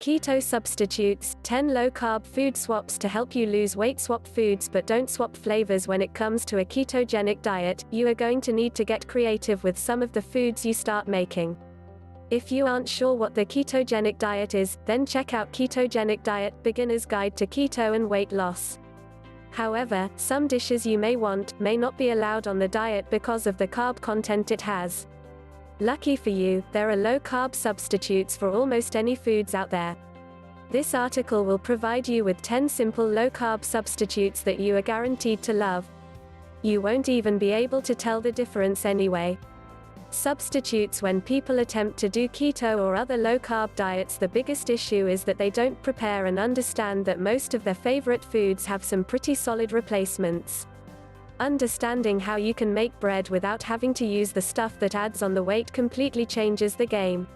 Keto substitutes, 10 low-carb food swaps to help you lose weight. Swap foods but don't swap flavors. When it comes to a ketogenic diet, you are going to need to get creative with some of the foods you start making. If you aren't sure what the ketogenic diet is, then check out Ketogenic Diet, Beginner's Guide to Keto and Weight Loss. However, some dishes you may want may not be allowed on the diet because of the carb content it has. Lucky for you, there are low-carb substitutes for almost any foods out there. This article will provide you with 10 simple low-carb substitutes that you are guaranteed to love. You won't even be able to tell the difference anyway. Substitutes. When people attempt to do keto or other low-carb diets, the biggest issue is that they don't prepare and understand that most of their favorite foods have some pretty solid replacements. Understanding how you can make bread without having to use the stuff that adds on the weight completely changes the game.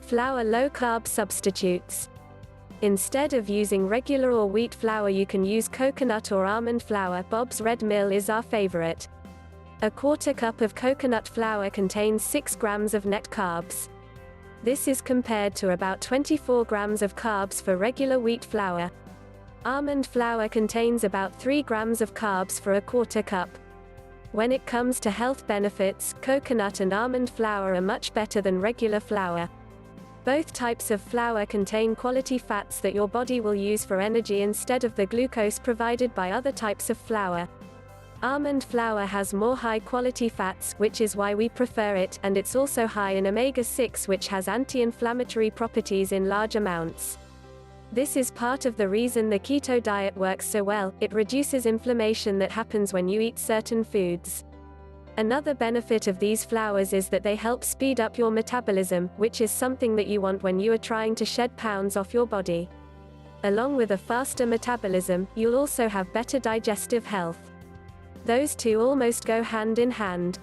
Flour low-carb substitutes. Instead of using regular or wheat flour, you can use coconut or almond flour. Bob's Red Mill is our favorite. A quarter cup of coconut flour contains 6 grams of net carbs. This is compared to about 24 grams of carbs for regular wheat flour. Almond flour contains about 3 grams of carbs for a quarter cup. When it comes to health benefits, coconut and almond flour are much better than regular flour. Both types of flour contain quality fats that your body will use for energy instead of the glucose provided by other types of flour. Almond flour has more high-quality fats, which is why we prefer it, and it's also high in omega-6, which has anti-inflammatory properties in large amounts. This is part of the reason the keto diet works so well. It reduces inflammation that happens when you eat certain foods. Another benefit of these flours is that they help speed up your metabolism, which is something that you want when you are trying to shed pounds off your body. Along with a faster metabolism, you'll also have better digestive health. Those two almost go hand in hand.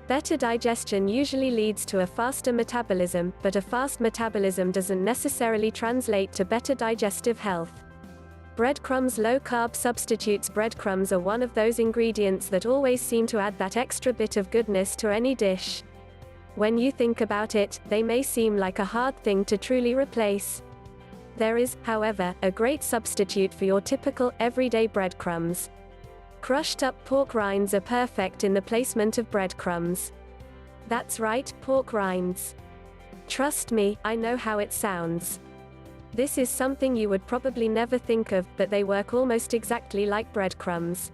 Better digestion usually leads to a faster metabolism, but a fast metabolism doesn't necessarily translate to better digestive health. Breadcrumbs low-carb substitutes. Breadcrumbs are one of those ingredients that always seem to add that extra bit of goodness to any dish. When you think about it, they may seem like a hard thing to truly replace. There is, however, a great substitute for your typical, everyday breadcrumbs. Crushed up pork rinds are perfect in the placement of breadcrumbs. That's right, pork rinds. Trust me, I know how it sounds. This is something you would probably never think of, but they work almost exactly like breadcrumbs.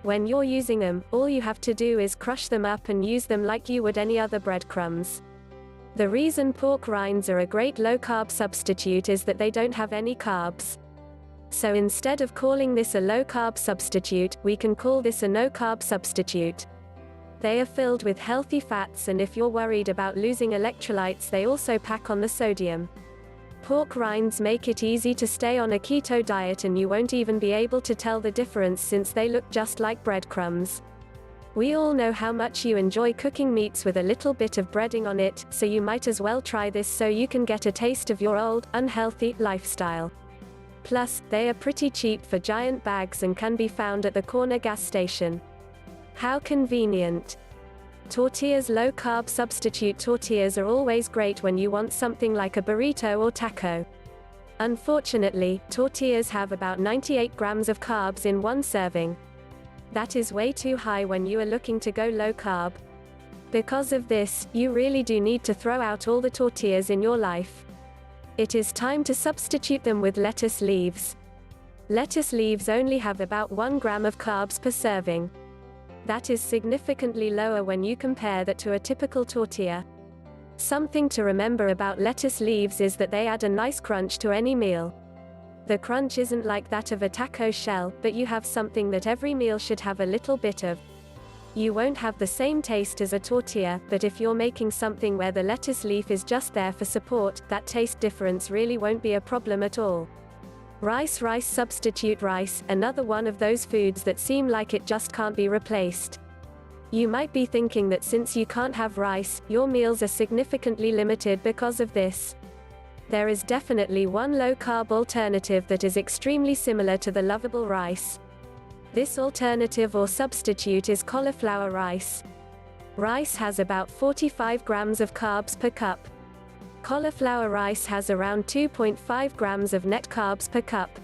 When you're using them, all you have to do is crush them up and use them like you would any other breadcrumbs. The reason pork rinds are a great low-carb substitute is that they don't have any carbs. So instead of calling this a low-carb substitute, we can call this a no-carb substitute. They are filled with healthy fats, and if you're worried about losing electrolytes, they also pack on the sodium. Pork rinds make it easy to stay on a keto diet, and you won't even be able to tell the difference since they look just like breadcrumbs. We all know how much you enjoy cooking meats with a little bit of breading on it, so you might as well try this so you can get a taste of your old, unhealthy lifestyle. Plus, they are pretty cheap for giant bags and can be found at the corner gas station. How convenient. Tortillas low-carb substitute. Tortillas are always great when you want something like a burrito or taco. Unfortunately, tortillas have about 98 grams of carbs in one serving. That is way too high when you are looking to go low-carb. Because of this, you really do need to throw out all the tortillas in your life. It is time to substitute them with lettuce leaves. Lettuce leaves only have about 1 gram of carbs per serving. That is significantly lower when you compare that to a typical tortilla. Something to remember about lettuce leaves is that they add a nice crunch to any meal. The crunch isn't like that of a taco shell, but you have something that every meal should have a little bit of. You won't have the same taste as a tortilla, but if you're making something where the lettuce leaf is just there for support, that taste difference really won't be a problem at all. Rice substitute. Rice, another one of those foods that seem like it just can't be replaced. You might be thinking that since you can't have rice, your meals are significantly limited because of this. There is definitely one low-carb alternative that is extremely similar to the lovable rice. This alternative or substitute is cauliflower rice. Rice has about 45 grams of carbs per cup. Cauliflower rice has around 2.5 grams of net carbs per cup.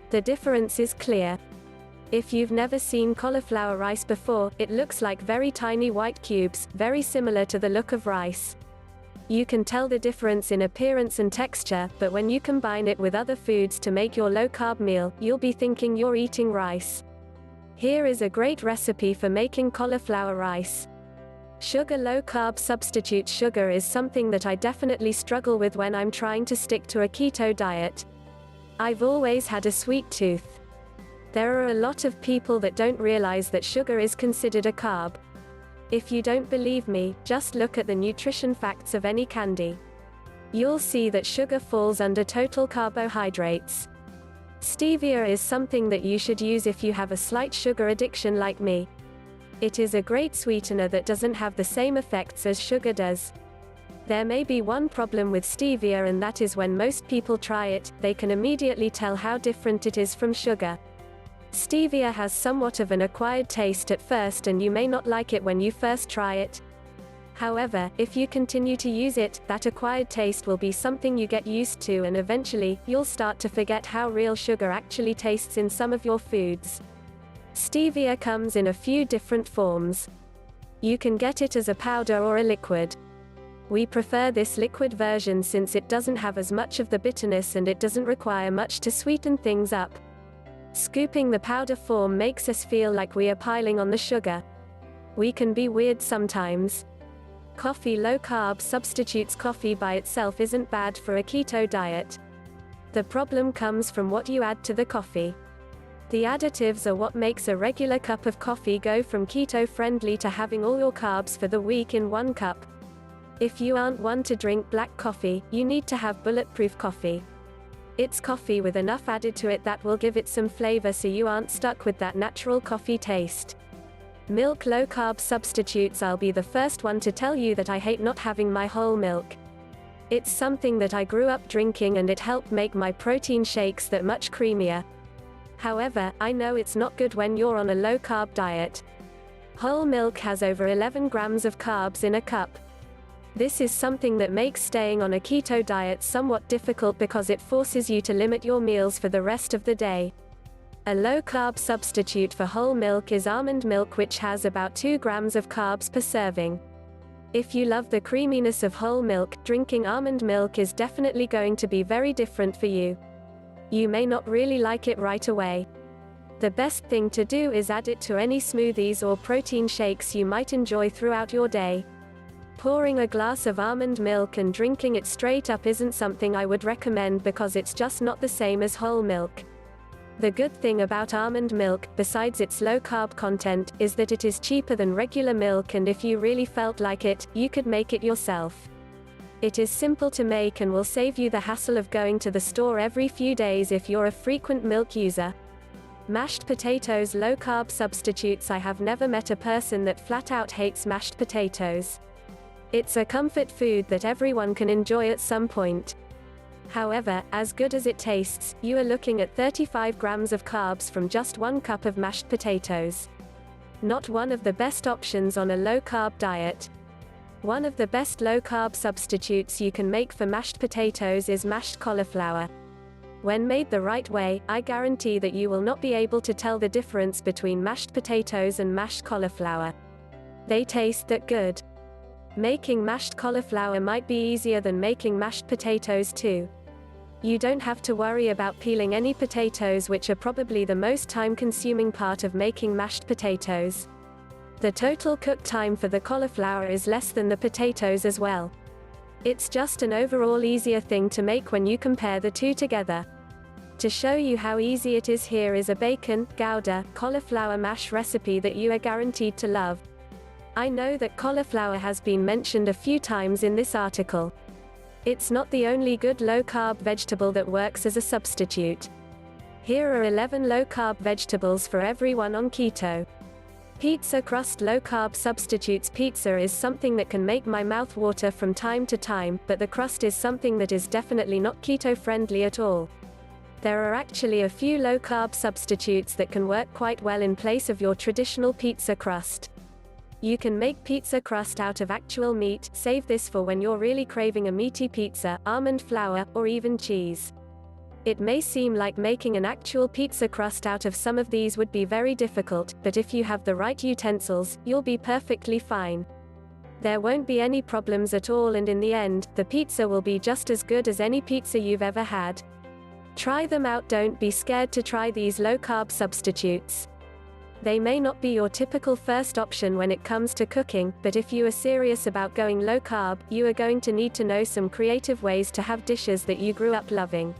The difference is clear. If you've never seen cauliflower rice before, it looks like very tiny white cubes, very similar to the look of rice. You can tell the difference in appearance and texture, but when you combine it with other foods to make your low-carb meal, you'll be thinking you're eating rice. Here is a great recipe for making cauliflower rice. Sugar. Low-carb substitute sugar is something that I definitely struggle with when I'm trying to stick to a keto diet. I've always had a sweet tooth. There are a lot of people that don't realize that sugar is considered a carb. If you don't believe me, just look at the nutrition facts of any candy. You'll see that sugar falls under total carbohydrates. Stevia is something that you should use if you have a slight sugar addiction like me. It is a great sweetener that doesn't have the same effects as sugar does. There may be one problem with stevia, and that is when most people try it, they can immediately tell how different it is from sugar. Stevia has somewhat of an acquired taste at first, and you may not like it when you first try it. However, if you continue to use it, that acquired taste will be something you get used to, and eventually, you'll start to forget how real sugar actually tastes in some of your foods. Stevia comes in a few different forms. You can get it as a powder or a liquid. We prefer this liquid version since it doesn't have as much of the bitterness and it doesn't require much to sweeten things up. Scooping the powder form makes us feel like we are piling on the sugar. We can be weird sometimes. Coffee. Low-carb substitutes. Coffee by itself isn't bad for a keto diet. The problem comes from what you add to the coffee. The additives are what makes a regular cup of coffee go from keto-friendly to having all your carbs for the week in one cup. If you aren't one to drink black coffee, you need to have bulletproof coffee. It's coffee with enough added to it that will give it some flavor so you aren't stuck with that natural coffee taste. Milk. Low-carb substitutes. I'll be the first one to tell you that I hate not having my whole milk. It's something that I grew up drinking and it helped make my protein shakes that much creamier. However, I know it's not good when you're on a low-carb diet. Whole milk has over 11 grams of carbs in a cup. This is something that makes staying on a keto diet somewhat difficult because it forces you to limit your meals for the rest of the day. A low-carb substitute for whole milk is almond milk, which has about 2 grams of carbs per serving. If you love the creaminess of whole milk, drinking almond milk is definitely going to be very different for you. You may not really like it right away. The best thing to do is add it to any smoothies or protein shakes you might enjoy throughout your day. Pouring a glass of almond milk and drinking it straight up isn't something I would recommend because it's just not the same as whole milk. The good thing about almond milk, besides its low-carb content, is that it is cheaper than regular milk, and if you really felt like it, you could make it yourself. It is simple to make and will save you the hassle of going to the store every few days if you're a frequent milk user. Mashed potatoes. Low-carb substitutes. I have never met a person that flat out hates mashed potatoes. It's a comfort food that everyone can enjoy at some point. However, as good as it tastes, you are looking at 35 grams of carbs from just 1 cup of mashed potatoes. Not one of the best options on a low-carb diet. One of the best low-carb substitutes you can make for mashed potatoes is mashed cauliflower. When made the right way, I guarantee that you will not be able to tell the difference between mashed potatoes and mashed cauliflower. They taste that good. Making mashed cauliflower might be easier than making mashed potatoes too. You don't have to worry about peeling any potatoes, which are probably the most time-consuming part of making mashed potatoes. The total cook time for the cauliflower is less than the potatoes as well. It's just an overall easier thing to make when you compare the two together. To show you how easy it is, here is a bacon, Gouda, cauliflower mash recipe that you are guaranteed to love. I know that cauliflower has been mentioned a few times in this article. It's not the only good low-carb vegetable that works as a substitute. Here are 11 low-carb vegetables for everyone on keto. Pizza crust. Low-carb substitutes. Pizza is something that can make my mouth water from time to time, but the crust is something that is definitely not keto-friendly at all. There are actually a few low-carb substitutes that can work quite well in place of your traditional pizza crust. You can make pizza crust out of actual meat. Save this for when you're really craving a meaty pizza, almond flour, or even cheese. It may seem like making an actual pizza crust out of some of these would be very difficult, but if you have the right utensils, you'll be perfectly fine. There won't be any problems at all, and in the end, the pizza will be just as good as any pizza you've ever had. Try them out. Don't be scared to try these low-carb substitutes. They may not be your typical first option when it comes to cooking, but if you are serious about going low-carb, you are going to need to know some creative ways to have dishes that you grew up loving.